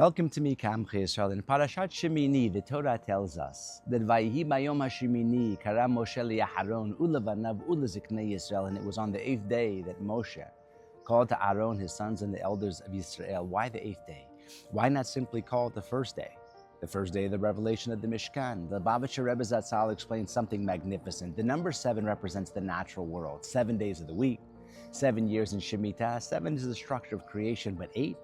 Welcome to me, Kamchi Yisrael. In PARASHAT Shemini, the Torah tells us that Vayihi Bayom HaShemini Kara Moshe LiAharon Ulavanav Ulaziknei Yisrael, and it was on the 8th day that Moshe called to Aaron, his sons, and the elders of Israel. Why the 8th day? Why not simply call it the first day? The first day of the revelation of the Mishkan. The Babachar Rebbe Zatzal explains something magnificent. The number 7 represents the natural world. 7 days of the week, 7 years in Shemitah. 7 is the structure of creation, but 8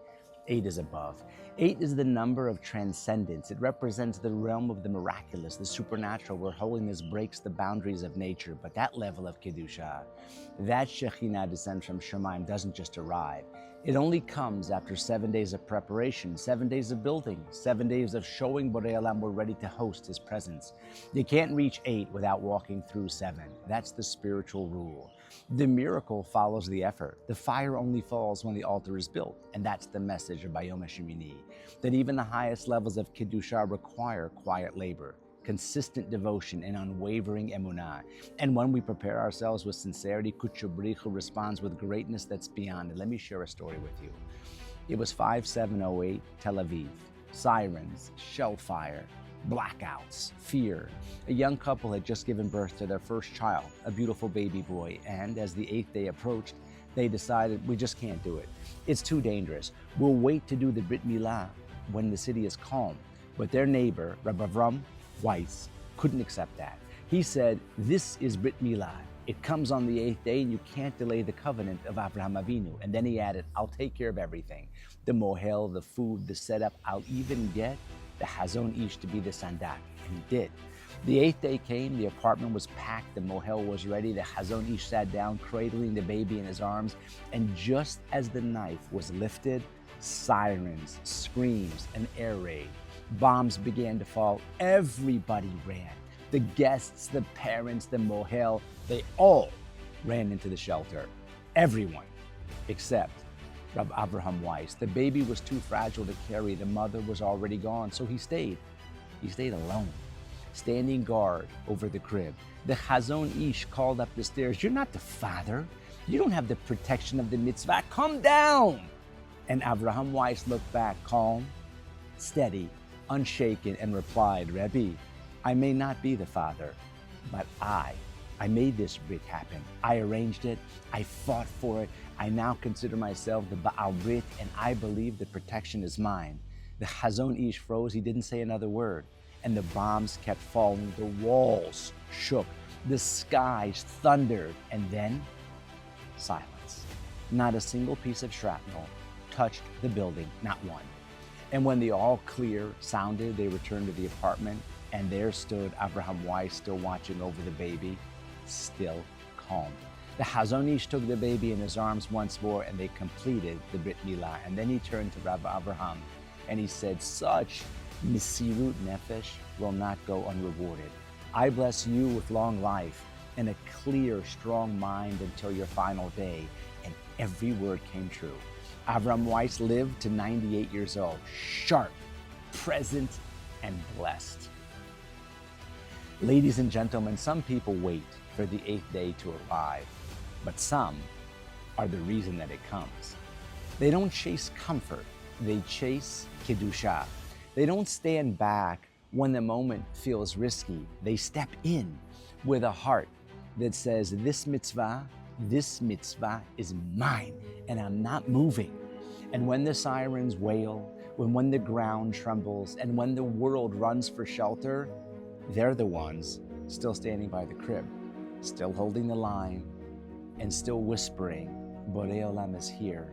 is above. 8 is the number of transcendence. It represents the realm of the miraculous, the supernatural, where holiness breaks the boundaries of nature. But that level of Kedusha, that Shekhinah descent from Shemaim, doesn't just arrive. It only comes after 7 days of preparation, 7 days of building, 7 days of showing Borei Olam we're ready to host His presence. You can't reach 8 without walking through 7. That's the spiritual rule. The miracle follows the effort. The fire only falls when the altar is built. And that's the message of Bayom HaShemini, that even the highest levels of Kedusha require quiet labor, consistent devotion, and unwavering emunah. And when we prepare ourselves with sincerity, Kutchabrichu responds with greatness that's beyond it. Let me share a story with you. It was 5708, Tel Aviv. Sirens, shell fire, blackouts, fear. A young couple had just given birth to their first child, a beautiful baby boy, and as the 8th day approached, they decided, we just can't do it. It's too dangerous. We'll wait to do the Brit Milah when the city is calm. But their neighbor, Rabbi Avram Weiss, couldn't accept that. He said, this is Brit Milah. It comes on the 8th day and you can't delay the covenant of Avraham Avinu. And then he added, I'll take care of everything. The mohel, the food, the setup. I'll even get the Hazon Ish to be the sandak. And he did. The 8th day came, the apartment was packed, the mohel was ready, the Hazon Ish sat down, cradling the baby in his arms, and just as the knife was lifted, sirens, screams, an air raid. Bombs began to fall. Everybody ran. The guests, the parents, the mohel, they all ran into the shelter. Everyone, except Rabbi Avraham Weiss. The baby was too fragile to carry. The mother was already gone, so he stayed. He stayed alone, standing guard over the crib. The Hazon Ish called up the stairs, you're not the father. You don't have the protection of the mitzvah. Come down. And Avraham Weiss looked back, calm, steady, unshaken, and replied, Rebbe, I may not be the father, but I made this Brit happen. I arranged it. I fought for it. I now consider myself the Baal Brit, and I believe the protection is mine. The Hazon Ish froze. He didn't say another word. And the bombs kept falling. The walls shook. The skies thundered. And then, silence. Not a single piece of shrapnel touched the building, not one. And when the all clear sounded, they returned to the apartment, and there stood Avraham Weiss, still watching over the baby, still calm. The Hazon Ish took the baby in his arms once more, and they completed the Brit Milah. And then he turned to Rabbi Avraham, and he said, such Mesirut Nefesh will not go unrewarded. I bless you with long life and a clear, strong mind until your final day. And every word came true. Avraham Weiss lived to 98 years old, sharp, present, and blessed. Ladies and gentlemen, some people wait for the 8th day to arrive, but some are the reason that it comes. They don't chase comfort, they chase Kedusha. They don't stand back when the moment feels risky. They step in with a heart that says, this mitzvah is mine, and I'm not moving. And when the sirens wail, when the ground trembles, and when the world runs for shelter, they're the ones still standing by the crib, still holding the line, and still whispering, Borei Olam is here,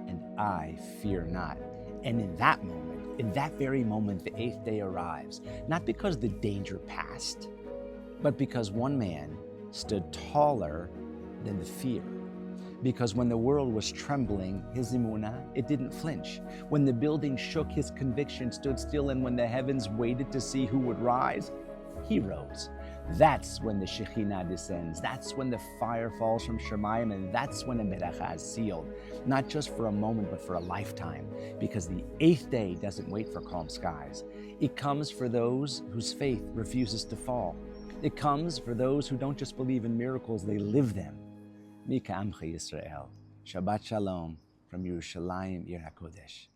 and I fear not. And in that moment, in that very moment, the 8th day arrives, not because the danger passed, but because one man stood taller than the fear. Because when the world was trembling, his emunah, it didn't flinch. When the building shook, his conviction stood still. And when the heavens waited to see who would rise, he rose. That's when the Shekhinah descends. That's when the fire falls from Shemaim, and that's when a Beracha is sealed. Not just for a moment, but for a lifetime. Because the 8th day doesn't wait for calm skies. It comes for those whose faith refuses to fall. It comes for those who don't just believe in miracles, they live them. Mi Kamchi Yisrael. Shabbat Shalom from Yerushalayim, Ir HaKodesh.